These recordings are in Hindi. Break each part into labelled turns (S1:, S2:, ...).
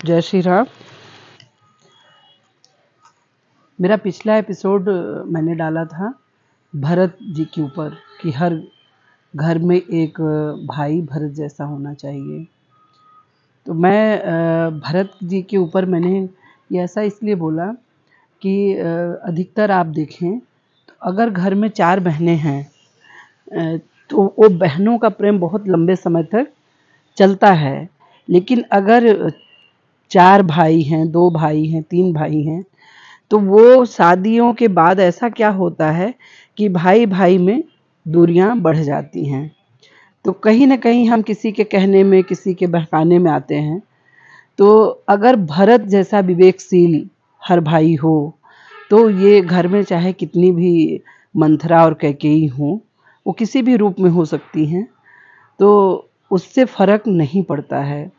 S1: जय श्री राम। मेरा पिछला एपिसोड मैंने डाला था भरत जी के ऊपर कि हर घर में एक भाई भरत जैसा होना चाहिए। तो मैं भरत जी के ऊपर मैंने ये ऐसा इसलिए बोला कि अधिकतर आप देखें तो अगर घर में 4 बहनें हैं तो वो बहनों का प्रेम बहुत लंबे समय तक चलता है। लेकिन अगर 4 भाई हैं, 2 भाई हैं, 3 भाई हैं, तो वो शादियों के बाद ऐसा क्या होता है कि भाई-भाई में दूरियां बढ़ जाती हैं। तो कहीं न कहीं हम किसी के कहने में, किसी के बहकाने में आते हैं। तो अगर भरत जैसा विवेकशील हर भाई हो, तो ये घर में चाहे कितनी भी मंथरा और कैकेयी हों, वो किसी भी रूप में हो सकती हैं, तो उससे फ़र्क नहीं पड़ता है।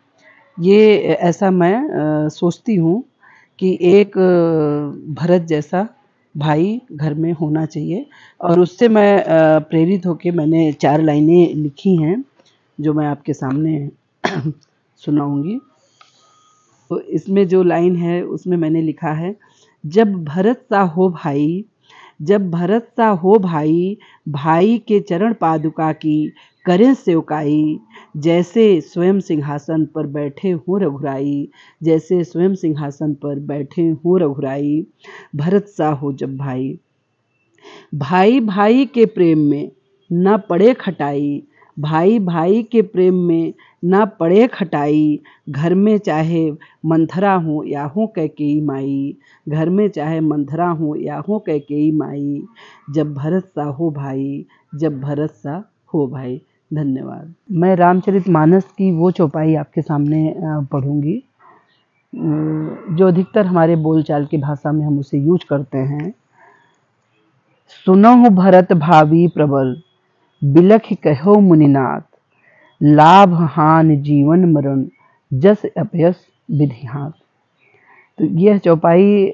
S1: ये ऐसा मैं सोचती हूँ कि एक भरत जैसा भाई घर में होना चाहिए। और उससे मैं प्रेरित होके मैंने 4 लाइनें लिखी हैं जो मैं आपके सामने सुनाऊंगी। तो इसमें जो लाइन है उसमें मैंने लिखा है, जब भरत सा हो भाई, जब भरत सा हो भाई, भाई के चरण पादुका की करें सेवकाई, जैसे स्वयं सिंहासन पर बैठे हो रघुराई, जैसे स्वयं सिंहासन पर बैठे हो रघुराई, भरत सा हो जब भाई। भाई भाई के प्रेम में न पड़े खटाई, भाई भाई के प्रेम में न पड़े खटाई, घर में चाहे मंथरा हो या हो कैकेयी माई, घर में चाहे मंथरा हो या हो कैकेयी माई, जब भरत सा हो भाई, जब भरत सा हो भाई। धन्यवाद। मैं रामचरितमानस की वो चौपाई आपके सामने पढ़ूंगी जो अधिकतर हमारे बोलचाल की भाषा में हम उसे यूज करते हैं। सुनहु भरत भावी प्रबल, बिलखि कहो मुनिनाथ, लाभ हानि जीवन मरण, जस अपयस विधि हाथ। तो यह चौपाई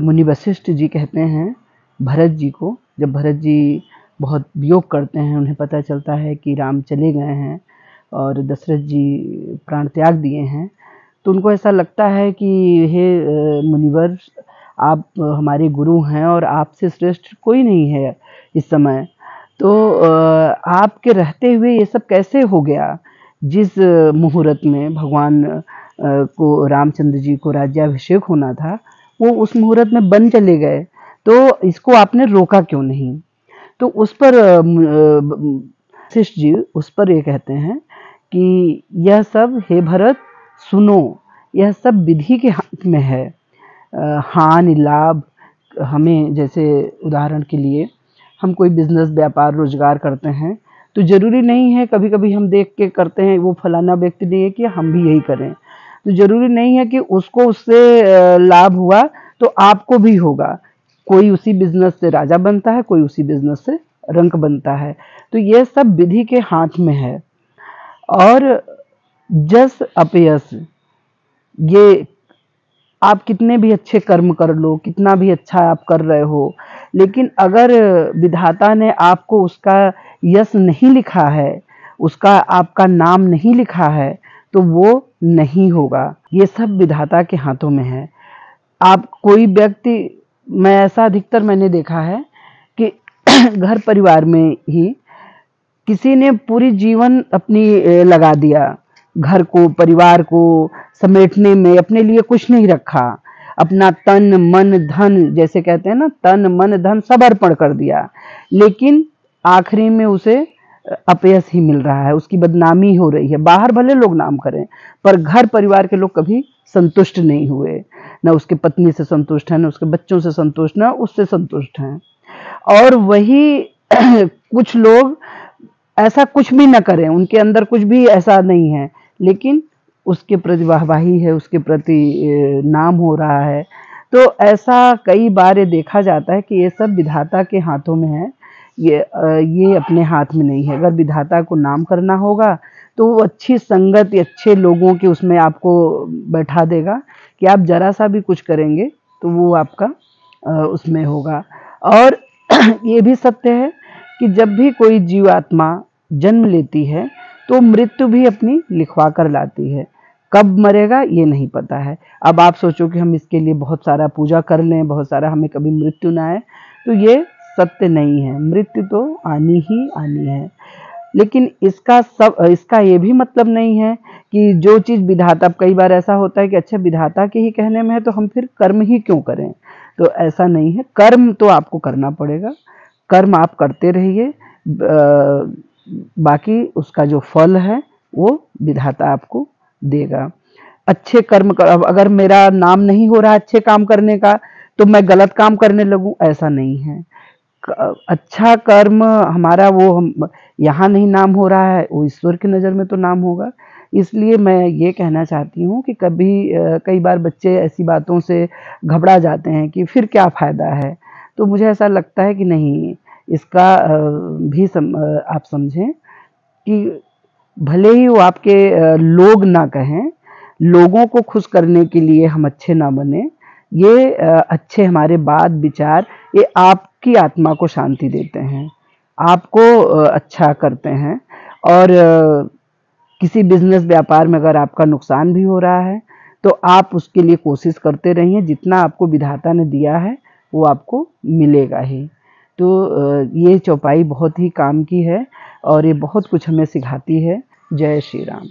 S1: मुनि वशिष्ठ जी कहते हैं भरत जी को। जब भरत जी बहुत वियोग करते हैं, उन्हें पता चलता है कि राम चले गए हैं और दशरथ जी प्राण त्याग दिए हैं, तो उनको ऐसा लगता है कि हे मुनिवर, आप हमारे गुरु हैं और आपसे श्रेष्ठ कोई नहीं है इस समय, तो आपके रहते हुए ये सब कैसे हो गया। जिस मुहूर्त में भगवान को रामचंद्र जी को राज्याभिषेक होना था, वो उस मुहूर्त में बन चले गए, तो इसको आपने रोका क्यों नहीं। तो उस पर वशिष्ठ जी उस पर ये कहते हैं कि यह सब हे भरत सुनो, यह सब विधि के हाथ में है। हानि लाभ हमें, जैसे उदाहरण के लिए हम कोई बिजनेस व्यापार रोजगार करते हैं, तो जरूरी नहीं है, कभी कभी हम देख के करते हैं वो फलाना व्यक्ति ने किया हम भी यही करें, तो जरूरी नहीं है कि उसको उससे लाभ हुआ तो आपको भी होगा। कोई उसी बिजनेस से राजा बनता है, कोई उसी बिजनेस से रंक बनता है। तो ये सब विधि के हाथ में है। और जस अपयस, ये आप कितने भी अच्छे कर्म कर लो, कितना भी अच्छा आप कर रहे हो, लेकिन अगर विधाता ने आपको उसका यश नहीं लिखा है, उसका आपका नाम नहीं लिखा है, तो वो नहीं होगा। ये सब विधाता के हाथों में है। आप कोई व्यक्ति, मैं ऐसा अधिकतर मैंने देखा है कि घर परिवार में ही किसी ने पूरी जीवन अपनी लगा दिया, घर को परिवार को समेटने में, अपने लिए कुछ नहीं रखा, अपना तन मन धन, जैसे कहते हैं ना, तन मन धन सब अर्पण कर दिया, लेकिन आखिरी में उसे अपयश ही मिल रहा है, उसकी बदनामी हो रही है। बाहर भले लोग नाम करें, पर घर परिवार के लोग कभी संतुष्ट नहीं हुए, न उसके पत्नी से संतुष्ट हैं, न उसके बच्चों से संतुष्ट, न उससे संतुष्ट हैं। और वही कुछ लोग ऐसा कुछ भी न करें, उनके अंदर कुछ भी ऐसा नहीं है, लेकिन उसके प्रति वाहवाही है, उसके प्रति नाम हो रहा है। तो ऐसा कई बार ये देखा जाता है कि ये सब विधाता के हाथों में है, ये अपने हाथ में नहीं है। अगर विधाता को नाम करना होगा तो वो अच्छी संगत या अच्छे लोगों के उसमें आपको बैठा देगा कि आप जरा सा भी कुछ करेंगे तो वो आपका उसमें होगा। और ये भी सत्य है कि जब भी कोई जीवात्मा जन्म लेती है तो मृत्यु भी अपनी लिखवा कर लाती है। कब मरेगा ये नहीं पता है। अब आप सोचो कि हम इसके लिए बहुत सारा पूजा कर लें, बहुत सारा, हमें कभी मृत्यु ना आए, तो ये सत्य नहीं है। मृत्यु तो आनी ही आनी है। लेकिन इसका ये भी मतलब नहीं है कि जो चीज़ विधाता, अब कई बार ऐसा होता है कि अच्छा विधाता के ही कहने में है तो हम फिर कर्म ही क्यों करें, तो ऐसा नहीं है। कर्म तो आपको करना पड़ेगा, कर्म आप करते रहिए, बाकी उसका जो फल है वो विधाता आपको देगा। अच्छे कर्म कर, अब अगर मेरा नाम नहीं हो रहा अच्छे काम करने का तो मैं गलत काम करने लगूं, ऐसा नहीं है। अच्छा कर्म हमारा, वो हम यहाँ नहीं नाम हो रहा है, वो ईश्वर की नज़र में तो नाम होगा। इसलिए मैं ये कहना चाहती हूँ कि कई बार बच्चे ऐसी बातों से घबरा जाते हैं कि फिर क्या फ़ायदा है। तो मुझे ऐसा लगता है कि नहीं, इसका आप समझें कि भले ही वो आपके लोग ना कहें, लोगों को खुश करने के लिए हम अच्छे ना बने, ये अच्छे हमारे बात विचार ये आपकी आत्मा को शांति देते हैं, आपको अच्छा करते हैं। और किसी बिजनेस व्यापार में अगर आपका नुकसान भी हो रहा है तो आप उसके लिए कोशिश करते रहिए, जितना आपको विधाता ने दिया है वो आपको मिलेगा ही। तो ये चौपाई बहुत ही काम की है और ये बहुत कुछ हमें सिखाती है। जय श्री राम।